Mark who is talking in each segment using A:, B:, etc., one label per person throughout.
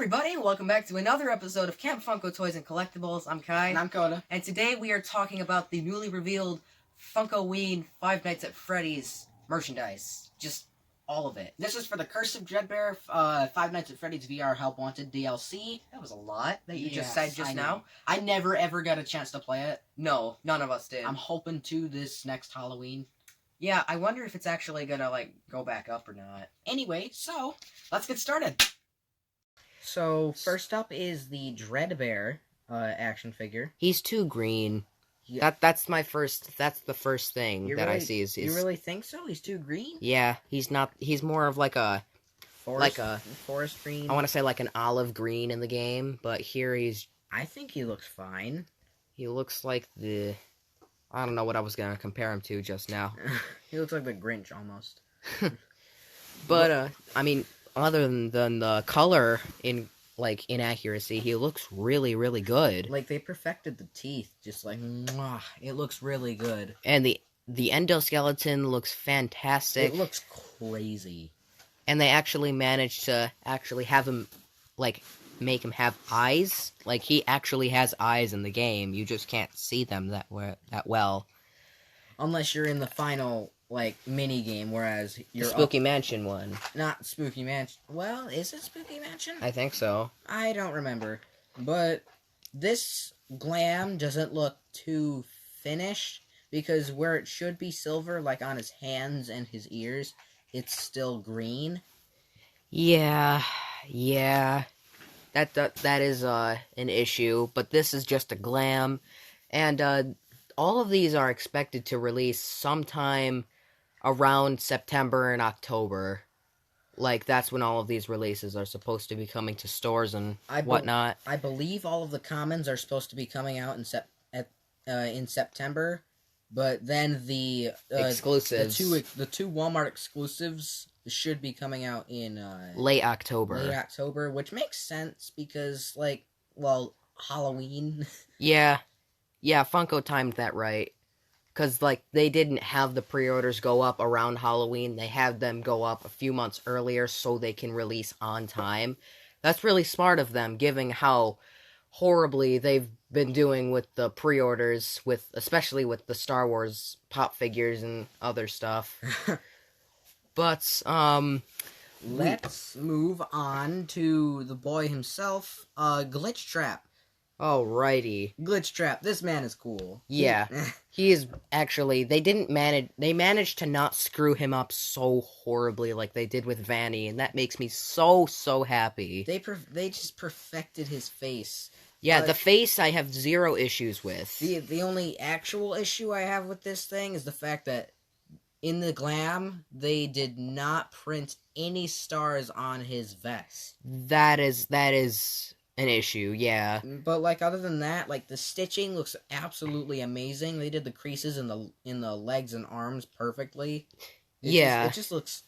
A: everybody, welcome back to another episode of Camp Funko Toys and Collectibles. I'm Kai.
B: And I'm Coda.
A: And today we are talking about the newly revealed Funkoween Five Nights at Freddy's merchandise. Just all of it.
B: This is for the Curse of Dreadbear, Five Nights at Freddy's VR Help Wanted DLC.
A: That was a lot that you just
B: Yes,
A: said just
B: I know.
A: now.
B: I never ever got a chance to play it.
A: No, none of us did.
B: I'm hoping to this next Halloween.
A: Yeah, I wonder if it's actually gonna, go back up or not.
B: Anyway, so, let's get started. So, first up is the Dreadbear action figure.
A: He's too green.
B: Yeah.
A: That's the first thing I see is...
B: You really think so? He's too green?
A: Yeah, he's not... He's more of like a...
B: Forest green?
A: I want to say like an olive green in the game, but here he's...
B: I think he looks fine.
A: He looks like the... I don't know what I was gonna compare him to just now.
B: He looks like the Grinch, almost.
A: But, I mean, other than the color inaccuracy, he looks really, really good.
B: Like, they perfected the teeth, just like, mwah, it looks really good.
A: And the endoskeleton looks fantastic.
B: It looks crazy.
A: And they actually managed to have him, make him have eyes. Like, he actually has eyes in the game. You just can't see them that well.
B: Unless you're in the final, mini game, whereas you're
A: the Spooky Mansion one.
B: Not Spooky Mansion. Well, is it Spooky Mansion?
A: I think so.
B: I don't remember. But this glam doesn't look too finished, because where it should be silver, like on his hands and his ears, it's still green.
A: Yeah. That is an issue, but this is just a glam, and all of these are expected to release sometime around September and October. That's when all of these releases are supposed to be coming to stores and whatnot.
B: I believe all of the commons are supposed to be coming out in September, but then the
A: exclusives,
B: the two Walmart exclusives should be coming out in
A: late October.
B: Late October, which makes sense because, Halloween.
A: Yeah, Funko timed that right. Because, they didn't have the pre-orders go up around Halloween. They had them go up a few months earlier so they can release on time. That's really smart of them, given how horribly they've been doing with the pre-orders, especially with the Star Wars pop figures and other stuff. But,
B: let's move on to the boy himself, Glitch Trap.
A: Alrighty.
B: Glitch Trap, this man is cool.
A: Yeah. He is actually, they managed to not screw him up so horribly like they did with Vanny, and that makes me so happy.
B: They just perfected his face.
A: Yeah, the face I have zero issues with.
B: The only actual issue I have with this thing is the fact that in the glam, they did not print any stars on his vest.
A: That is an issue, yeah.
B: But other than that, the stitching looks absolutely amazing. They did the creases in the legs and arms perfectly. It just looks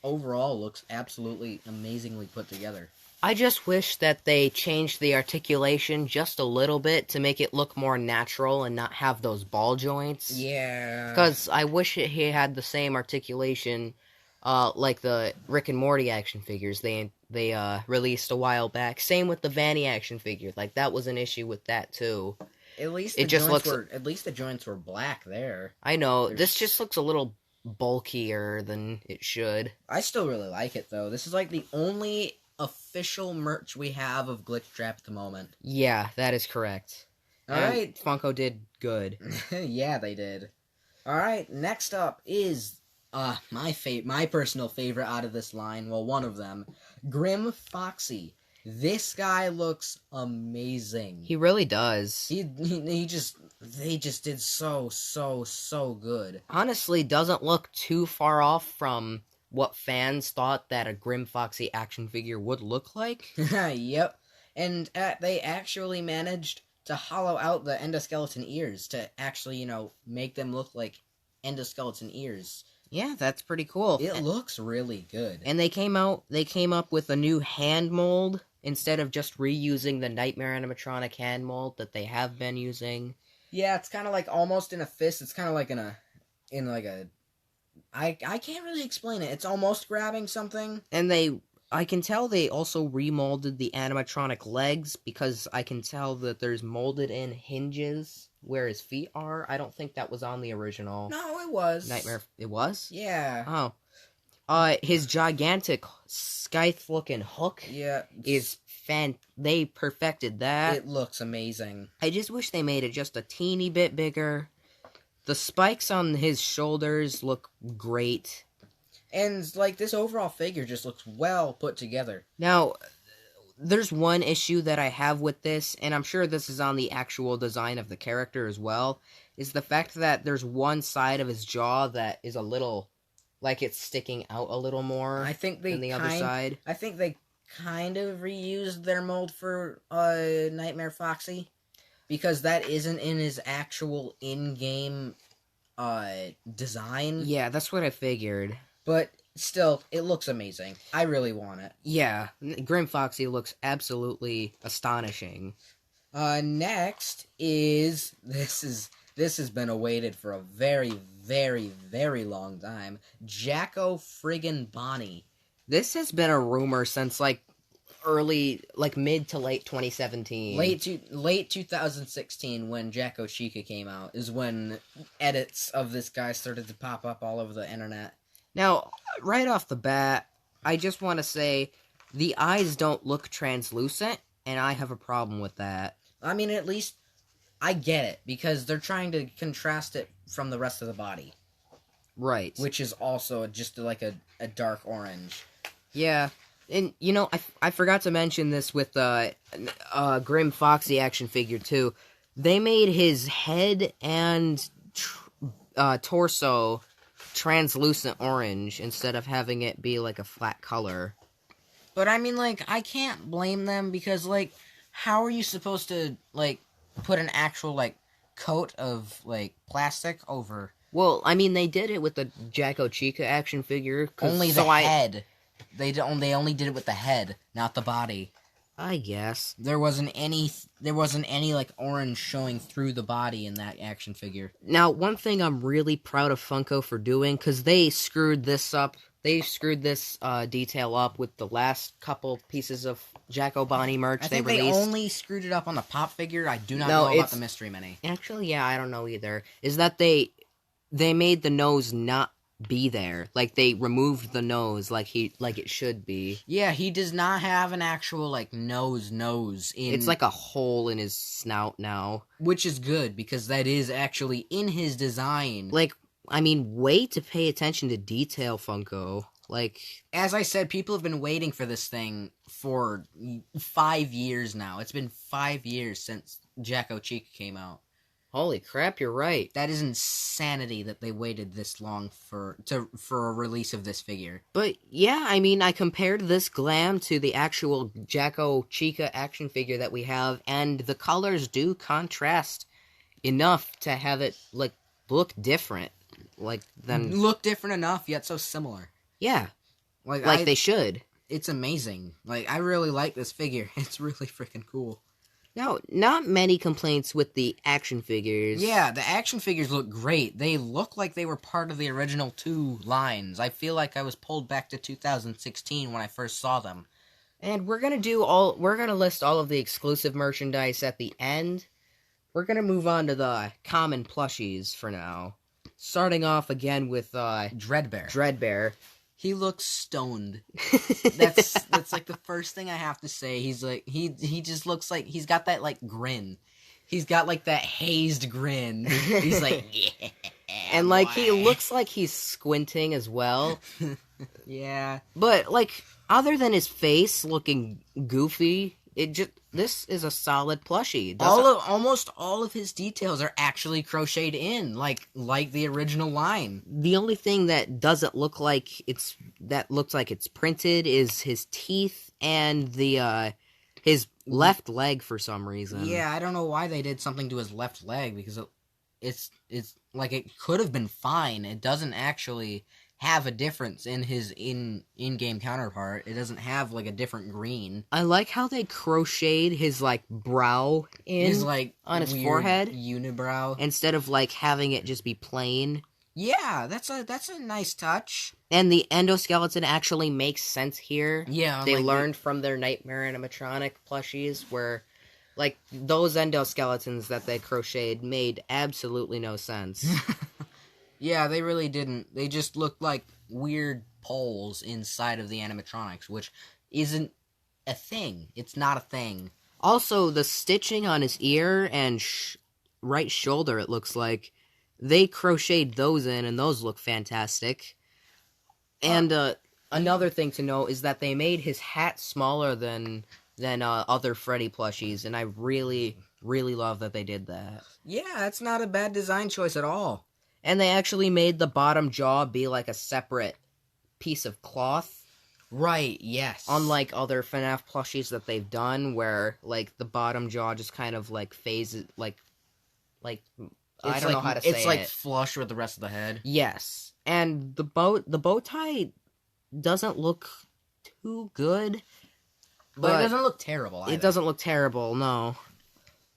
B: absolutely amazingly put together.
A: I just wish that they changed the articulation just a little bit to make it look more natural and not have those ball joints.
B: Yeah.
A: Because I wish he had the same articulation, like the Rick and Morty action figures they released a while back. Same with the Vanny action figure. That was an issue with that too.
B: At least the joints were black there.
A: I know. This just looks a little bulkier than it should.
B: I still really like it though. This is the only official merch we have of Glitch Trap at the moment.
A: Yeah, that is correct.
B: Alright.
A: Funko did good.
B: Yeah, they did. Alright, next up is my personal favorite out of this line, well, one of them, Grim Foxy. This guy looks amazing.
A: He really does.
B: They just did so good.
A: Honestly, doesn't look too far off from what fans thought that a Grim Foxy action figure would look like.
B: Yep. And they actually managed to hollow out the endoskeleton ears to actually, make them look like endoskeleton ears.
A: Yeah, that's pretty cool.
B: It looks really good.
A: And they came up with a new hand mold instead of just reusing the Nightmare animatronic hand mold that they have been using.
B: Yeah, it's kind of almost in a fist. It's kind of in a I can't really explain it. It's almost grabbing something.
A: And they I can tell they also remolded the animatronic legs because I can tell that there's molded in hinges where his feet are. I don't think that was on the original
B: No, it was.
A: Nightmare. It was?
B: Yeah.
A: Oh. His gigantic scythe-looking hook
B: Yeah.
A: is they perfected that.
B: It looks amazing.
A: I just wish they made it just a teeny bit bigger. The spikes on his shoulders look great.
B: And, like, this overall figure just looks well put together.
A: Now, there's one issue that I have with this, and I'm sure this is on the actual design of the character as well, is the fact that there's one side of his jaw that is a little, like it's sticking out a little more than the other side.
B: I think they kind of reused their mold for Nightmare Foxy, because that isn't in his actual in-game design.
A: Yeah, that's what I figured.
B: But still, it looks amazing. I really want it.
A: Yeah, Grim Foxy looks absolutely astonishing.
B: Next is this has been awaited for a very, very, very long time. Jaco Friggin Bonnie.
A: This has been a rumor since mid to late 2017.
B: Late 2016, when Jaco Chica came out, is when edits of this guy started to pop up all over the internet.
A: Now, right off the bat, I just want to say the eyes don't look translucent, and I have a problem with that.
B: I mean, at least I get it, because they're trying to contrast it from the rest of the body.
A: Right.
B: Which is also just like a dark orange.
A: Yeah. And, I forgot to mention this with Grim Foxy action figure, too. They made his head and torso translucent orange instead of having it be like a flat color.
B: But I mean, like, I can't blame them, because, like, how are you supposed to, like, put an actual, like, coat of, like, plastic over?
A: Well, I mean, they did it with the Jaco Chica action figure.
B: Only the head. They only did it with the head, not the body.
A: I guess.
B: There wasn't any like orange showing through the body in that action figure.
A: Now, one thing I'm really proud of Funko for doing, because they screwed this up. They screwed this detail up with the last couple pieces of Jaco Bonnie merch they released.
B: I think they only screwed it up on the pop figure. I do not know about the Mystery Mini.
A: Actually, yeah, I don't know either. Is that they made the nose not be there. Like, they removed the nose like it should be.
B: Yeah, he does not have an actual, like, nose in...
A: It's like a hole in his snout now.
B: Which is good, because that is actually in his design.
A: Like, I mean, way to pay attention to detail, Funko. Like...
B: As I said, people have been waiting for this thing for 5 years now. It's been 5 years since Jaco Chica came out.
A: Holy crap, you're right.
B: That is insanity that they waited this long for a release of this figure.
A: But yeah, I mean, I compared this glam to the actual Jaco Chica action figure that we have, and the colors do contrast enough to have it like look different,
B: look different enough yet so similar.
A: Yeah, like they should.
B: It's amazing. Like, I really like this figure. It's really freaking cool.
A: Now, not many complaints with the action figures.
B: Yeah, the action figures look great. They look like they were part of the original 2 lines. I feel like I was pulled back to 2016 when I first saw them.
A: And we're gonna list all of the exclusive merchandise at the end. We're gonna move on to the common plushies for now. Starting off again with Dreadbear.
B: He looks stoned. That's like the first thing I have to say. He's like he just looks like he's got that like grin. He's got like that hazed grin. He's like, yeah.
A: And like he looks like he's squinting as well.
B: Yeah.
A: But like other than his face looking goofy, this is a solid plushie.
B: Almost all of his details are actually crocheted in, like the original line.
A: The only thing that doesn't look like it's printed is his teeth and his left leg for some reason.
B: Yeah, I don't know why they did something to his left leg, because it's like it could have been fine. It doesn't actually have a difference in his in-game counterpart. It doesn't have like a different green.
A: I like how they crocheted his like brow in
B: his like
A: on his forehead,
B: unibrow,
A: instead of like having it just be plain.
B: Yeah, that's a nice touch.
A: And the endoskeleton actually makes sense here.
B: Yeah,
A: They
B: like
A: learned from their Nightmare animatronic plushies where, like, those endoskeletons that they crocheted made absolutely no sense.
B: Yeah, they really didn't. They just looked like weird poles inside of the animatronics, which isn't a thing. It's not a thing.
A: Also, the stitching on his ear and right shoulder, it looks like, they crocheted those in, and those look fantastic. And another thing to note is that they made his hat smaller than other Freddy plushies, and I really, really love that they did that.
B: Yeah, that's not a bad design choice at all.
A: And they actually made the bottom jaw be like a separate piece of cloth.
B: Right, yes.
A: Unlike other Fnaf plushies that they've done, where, like, the bottom jaw just kind of, like, phases, like I don't know how to say it.
B: It's, like, flush with the rest of the head.
A: Yes. And the bow tie doesn't look too good.
B: But it doesn't look terrible either.
A: It doesn't look terrible, no.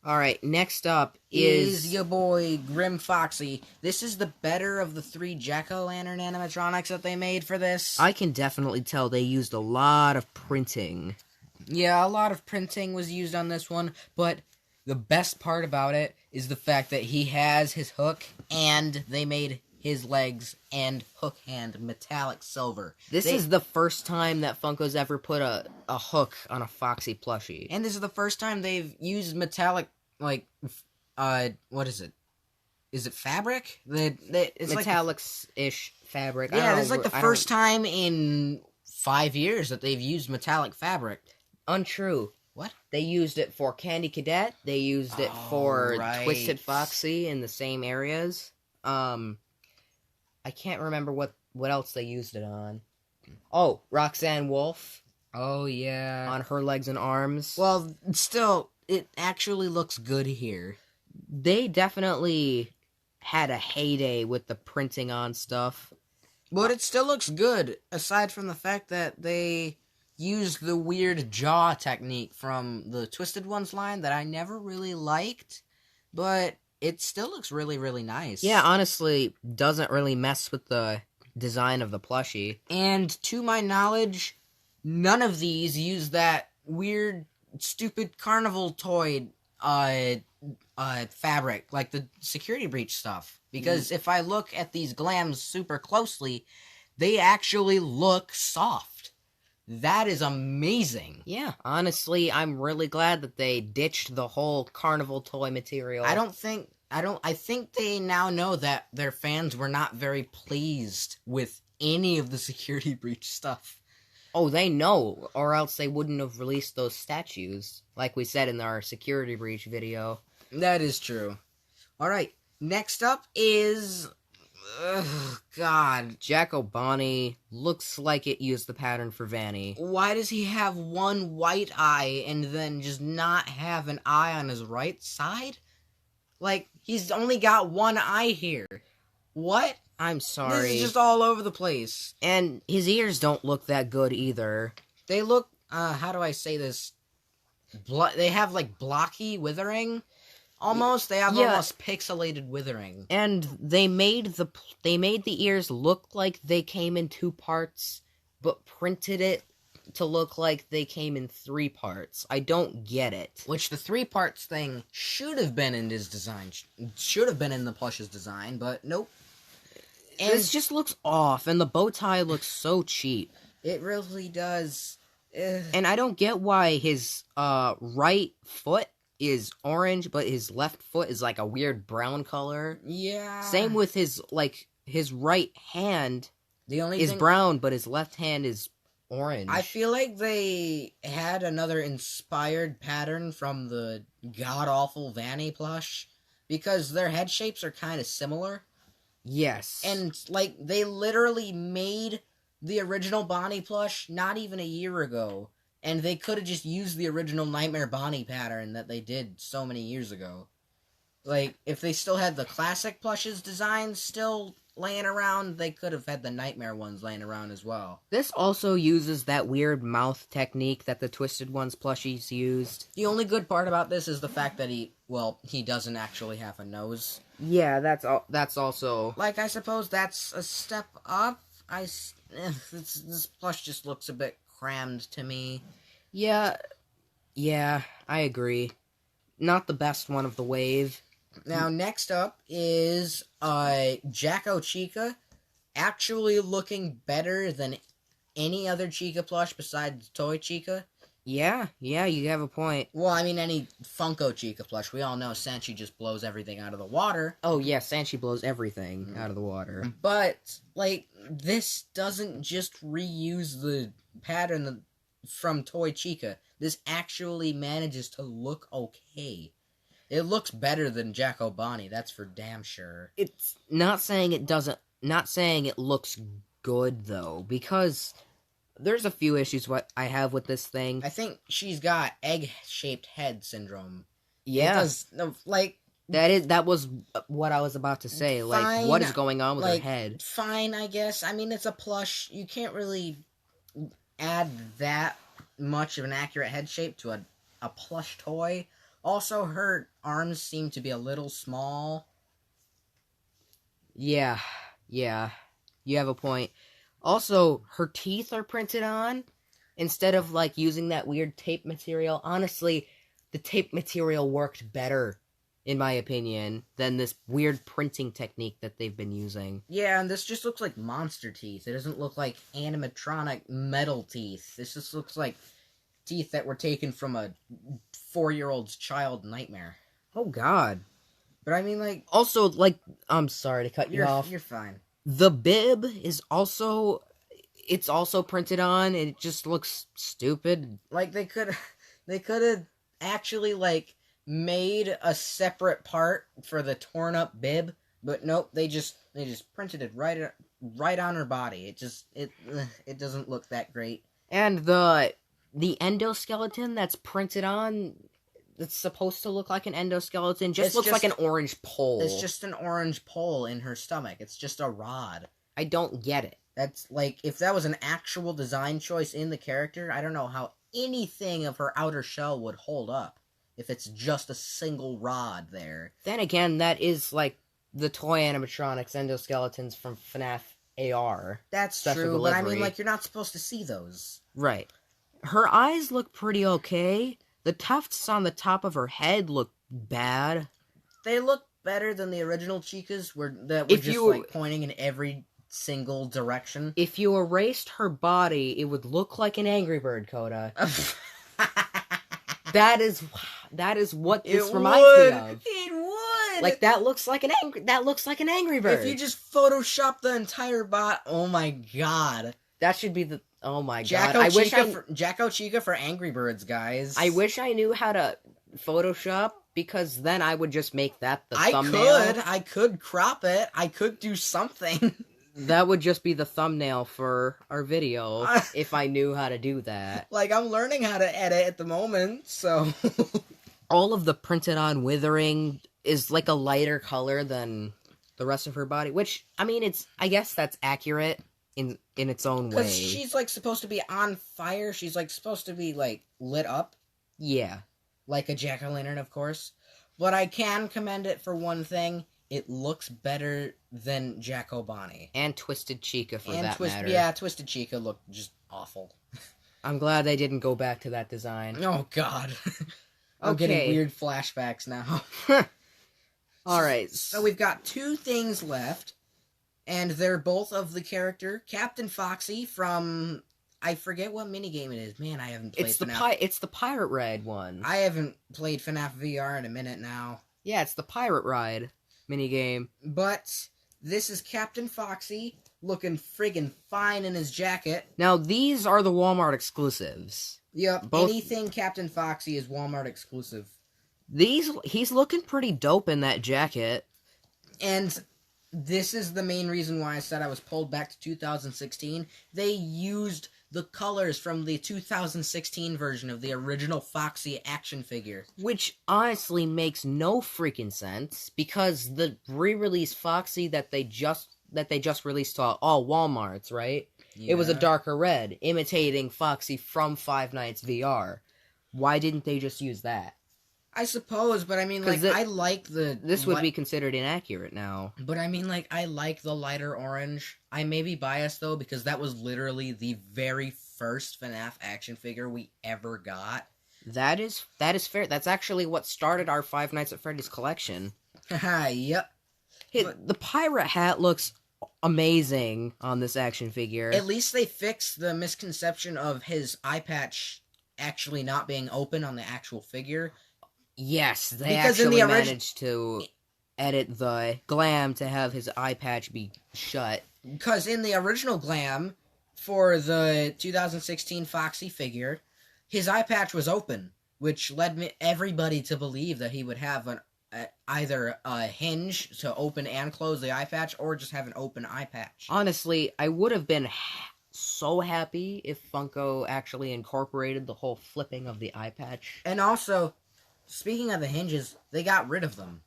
A: Alright, next up
B: is your boy Grim Foxy. This is the better of the 3 Jack-o'-lantern animatronics that they made for this.
A: I can definitely tell they used a lot of printing.
B: Yeah, a lot of printing was used on this one, but the best part about it is the fact that he has his hook, and they made his legs and hook hand metallic silver.
A: This is the first time that Funko's ever put a hook on a Foxy plushie.
B: And this is the first time they've used metallic, like, what is it? Is it fabric?
A: It's metallic-ish fabric.
B: Yeah, this is like the first time in 5 years that they've used metallic fabric.
A: Untrue.
B: What?
A: They used it for Candy Cadet. They used it for Twisted Foxy in the same areas. I can't remember what else they used it on. Oh, Roxanne Wolf.
B: Oh, yeah.
A: On her legs and arms.
B: Well, still, it actually looks good here.
A: They definitely had a heyday with the printing on stuff.
B: But it still looks good, aside from the fact that they used the weird jaw technique from the Twisted Ones line that I never really liked, but it still looks really, really nice.
A: Yeah, honestly, doesn't really mess with the design of the plushie.
B: And to my knowledge, none of these use that weird, stupid carnival toy fabric, like the security breach stuff. Because if I look at these glams super closely, they actually look soft. That is amazing.
A: Yeah, honestly, I'm really glad that they ditched the whole carnival toy material.
B: I think they now know that their fans were not very pleased with any of the security breach stuff.
A: Oh, they know, or else they wouldn't have released those statues, like we said in our security breach video.
B: That is true. Alright, next up is... God.
A: Jaco Bonnie looks like it used the pattern for Vanny.
B: Why does he have one white eye and then just not have an eye on his right side? Like, he's only got one eye here. What?
A: I'm sorry.
B: This is just all over the place.
A: And his ears don't look that good either.
B: They look, how do I say this? They have, like, blocky withering. Almost. They have almost pixelated withering.
A: And they made the ears look like they came in 2 parts, but printed it to look like they came in 3 parts. I don't get it.
B: Which the 3 parts thing should have been in his design. Should have been in the Plush's design, but nope.
A: And this just looks off, and the bow tie looks so cheap.
B: It really does.
A: And I don't get why his right foot is orange, but his left foot is like a weird brown color.
B: Yeah.
A: Same with his right hand is brown, but his left hand is orange.
B: I feel like they had another inspired pattern from the god-awful Vanny plush, because their head shapes are kind of similar.
A: Yes.
B: And, like, they literally made the original Bonnie plush not even a year ago. And they could have just used the original Nightmare Bonnie pattern that they did so many years ago. Like, if they still had the classic plushes designs still laying around, they could have had the Nightmare ones laying around as well.
A: This also uses that weird mouth technique that the Twisted Ones plushies used.
B: The only good part about this is the fact that he doesn't actually have a nose.
A: Yeah, that's also...
B: Like, I suppose that's a step up. This plush just looks a bit crammed to me.
A: Yeah, I agree. Not the best one of the wave.
B: Now, next up is Jaco Chica, actually looking better than any other Chica plush besides Toy Chica.
A: Yeah, you have a point.
B: Well, I mean, any Funko Chica plush. We all know Sanchi just blows everything out of the water.
A: Oh, yeah, Sanchi blows everything out of the water.
B: But, like, this doesn't just reuse the pattern from Toy Chica. This actually manages to look okay. It looks better than Jaco Bonnie, that's for damn sure.
A: It's not saying it looks good, though, because there's a few issues what I have with this thing.
B: I think she's got egg-shaped head syndrome.
A: Yeah. That was what I was about to say. Like,
B: Fine,
A: what is going on with her
B: like,
A: head?
B: Fine, I guess. I mean, it's a plush. You can't really add that much of an accurate head shape to a plush toy. Also, her arms seem to be a little small.
A: Yeah, you have a point. Also, her teeth are printed on instead of, like, using that weird tape material. Honestly, the tape material worked better, in my opinion, than this weird printing technique that they've been using.
B: Yeah, and this just looks like monster teeth. It doesn't look like animatronic metal teeth. This just looks like teeth that were taken from a 4-year-old's child nightmare.
A: Oh, God.
B: But I mean, like...
A: Also, like, I'm sorry to cut you off.
B: You're fine.
A: The bib is also... It's also printed on, and it just looks stupid.
B: Like, they could have actually, like, made a separate part for the torn up bib, but nope, they just printed it right on her body. It doesn't look that great.
A: And the endoskeleton that's printed on, that's supposed to look like an endoskeleton, looks like an orange pole.
B: It's just an orange pole in her stomach. It's just a rod.
A: I don't get it.
B: That's, like, if that was an actual design choice in the character, I don't know how anything of her outer shell would hold up if it's just a single rod there.
A: Then again, that is, like, the toy animatronics endoskeletons from Fnaf AR.
B: That's true, but I mean, like, you're not supposed to see those.
A: Right. Her eyes look pretty okay. The tufts on the top of her head look bad.
B: They look better than the original Chicas, that were just, like, pointing in every single direction.
A: If you erased her body, it would look like an Angry Bird, Coda. That is what this reminds me of.
B: It would.
A: Like, that looks like an Angry Bird.
B: If you just Photoshop the entire bot, oh my god.
A: That should be the... Oh my god.
B: Jaco Chica for Angry Birds, guys.
A: I wish I knew how to Photoshop, because then I would just make that the thumbnail.
B: I could crop it. I could do something.
A: That would just be the thumbnail for our video, if I knew how to do that.
B: Like, I'm learning how to edit at the moment, so...
A: All of the printed on withering is, like, a lighter color than the rest of her body, which, I mean, I guess that's accurate in its own way.
B: Because she's, like, supposed to be on fire. She's, like, supposed to be, like, lit up.
A: Yeah.
B: Like a jack-o'-lantern, of course. But I can commend it for one thing. It looks better than Jaco Bonnie.
A: And Twisted Chica, for that matter.
B: Yeah, Twisted Chica looked just awful.
A: I'm glad they didn't go back to that design.
B: Oh, God. I'm getting weird flashbacks now.
A: Alright.
B: So we've got 2 things left, and they're both of the character Captain Foxy from... I forget what minigame it is. Man, I haven't played FNAF.
A: It's the Pirate Ride one.
B: I haven't played FNAF VR in a minute now.
A: Yeah, it's the Pirate Ride minigame.
B: But this is Captain Foxy, looking friggin' fine in his jacket.
A: Now, these are the Walmart exclusives.
B: Yep, anything Captain Foxy is Walmart exclusive.
A: He's looking pretty dope in that jacket.
B: And this is the main reason why I said I was pulled back to 2016. They used the colors from the 2016 version of the original Foxy action figure.
A: Which honestly makes no freaking sense, because the re-release Foxy that they just released to all Walmarts, right? Yeah. It was a darker red, imitating Foxy from Five Nights VR. Why didn't they just use that?
B: I suppose, but I mean, like, I like the...
A: This would be considered inaccurate now.
B: But I mean, like, I like the lighter orange. I may be biased, though, because that was literally the very first FNAF action figure we ever got.
A: That is fair. That's actually what started our Five Nights at Freddy's collection.
B: Haha, yep.
A: The pirate hat looks amazing on this action figure.
B: At least they fixed the misconception of his eye patch actually not being open on the actual figure.
A: Yes, they actually managed to edit the glam to have his eye patch be shut.
B: Because in the original glam for the 2016 Foxy figure, his eye patch was open, which led everybody to believe that he would have either a hinge to open and close the eye patch, or just have an open eye patch.
A: Honestly, I would have been so happy if Funko actually incorporated the whole flipping of the eye patch.
B: And also, speaking of the hinges, they got rid of them.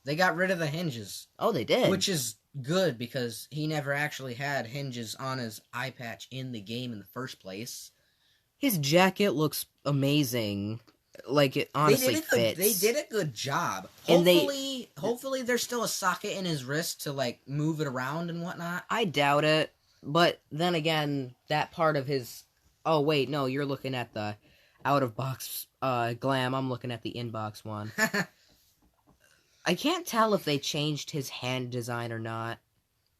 B: They got rid of the hinges.
A: Oh, they did?
B: Which is good, because he never actually had hinges on his eye patch in the game in the first place.
A: His jacket looks amazing. Like, it honestly fits.
B: They did a good job. Hopefully there's still a socket in his wrist to, like, move it around and whatnot.
A: I doubt it. But then again, that part of his... Oh, wait, no, you're looking at the out-of-box glam. I'm looking at the in-box one. I can't tell if they changed his hand design or not.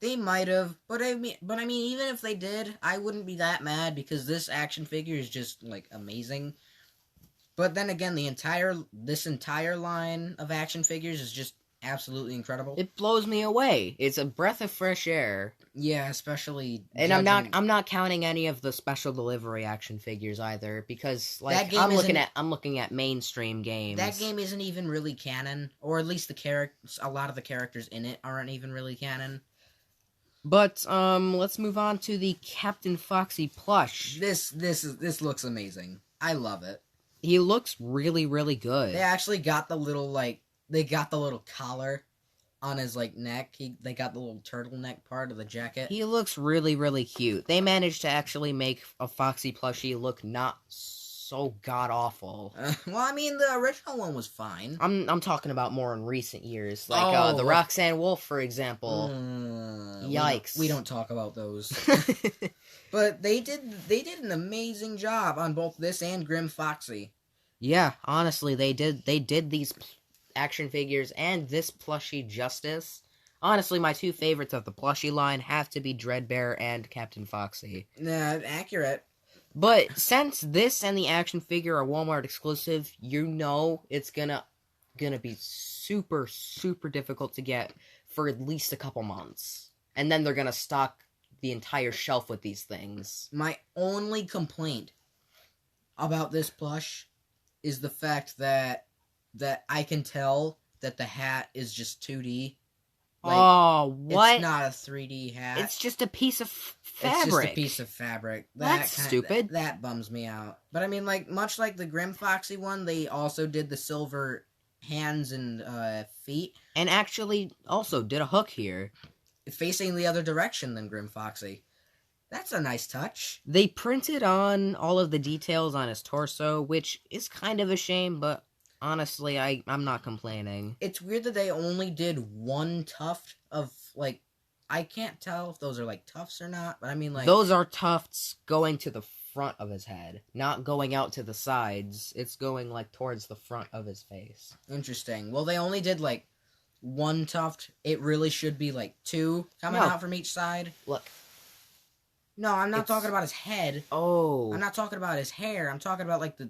B: They might have, but I mean, even if they did, I wouldn't be that mad, because this action figure is just, like, amazing. But then again, this entire line of action figures is just absolutely incredible.
A: It blows me away. It's a breath of fresh air.
B: Yeah, especially.
A: And I'm not counting any of the special delivery action figures either, because like I'm looking at mainstream games.
B: That game isn't even really canon, or at least a lot of the characters in it aren't even really canon.
A: But let's move on to the Captain Foxy plush.
B: This looks amazing. I love it.
A: He looks really, really good.
B: They actually got the little collar on his like neck. They got the little turtleneck part of the jacket.
A: He looks really, really cute. They managed to actually make a Foxy plushie look not so god awful.
B: Well, I mean, the original one was fine.
A: I'm talking about more in recent years, like the Roxanne Wolf, for example. Yikes!
B: We don't talk about those. But they did an amazing job on both this and Grim Foxy.
A: Yeah, honestly, they did these action figures and this plushie justice. Honestly, my two favorites of the plushie line have to be Dreadbear and Captain Foxy.
B: Nah, accurate.
A: But since this and the action figure are Walmart exclusive, you know it's gonna be super, super difficult to get for at least a couple months. And then they're gonna stock the entire shelf with these things. My
B: only complaint about this plush is the fact that I can tell that the hat is just 2D. Like,
A: oh, what?
B: It's not a 3D hat.
A: It's just a piece of fabric.
B: It's just a piece of fabric.
A: That's stupid.
B: That bums me out. But I mean, like, much like the Grim Foxy one, they also did the silver hands and feet.
A: And actually also did a hook here.
B: Facing the other direction than Grim Foxy. That's a nice touch.
A: They printed on all of the details on his torso, which is kind of a shame, but honestly, I'm not complaining.
B: It's weird that they only did one tuft of, like, I can't tell if those are, like, tufts or not, but I mean, like...
A: Those are tufts going to the front of his head, not going out to the sides. It's going, like, towards the front of his face.
B: Interesting. Well, they only did, like, one tuft. It really should be, like, two coming out from each side.
A: Look.
B: No, I'm not talking about his head.
A: Oh.
B: I'm not talking about his hair. I'm talking about, like, the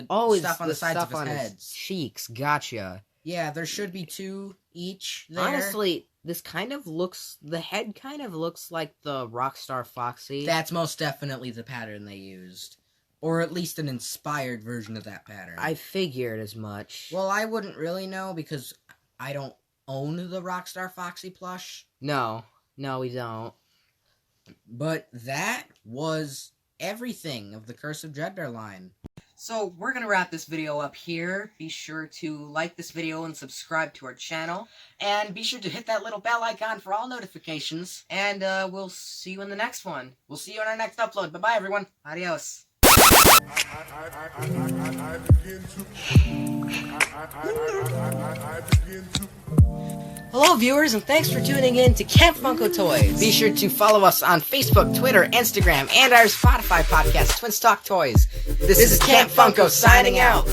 B: stuff on the sides of his head.
A: Cheeks, gotcha.
B: Yeah, there should be two each there.
A: Honestly, this kind of looks... The head kind of looks like the Rockstar Foxy.
B: That's most definitely the pattern they used. Or at least an inspired version of that pattern.
A: I figured as much.
B: Well, I wouldn't really know because I don't own the Rockstar Foxy plush.
A: No, we don't.
B: But that was everything of the Curse of Dreadbear line.
A: So, we're going to wrap this video up here. Be sure to like this video and subscribe to our channel. And be sure to hit that little bell icon for all notifications. And we'll see you in the next one. We'll see you on our next upload. Bye-bye, everyone. Adios. Hello, viewers, and thanks for tuning in to Camp Funko Toys.
B: Be sure to follow us on Facebook, Twitter, Instagram, and our Spotify podcast, Twins Talk Toys. This is Camp Funko signing out.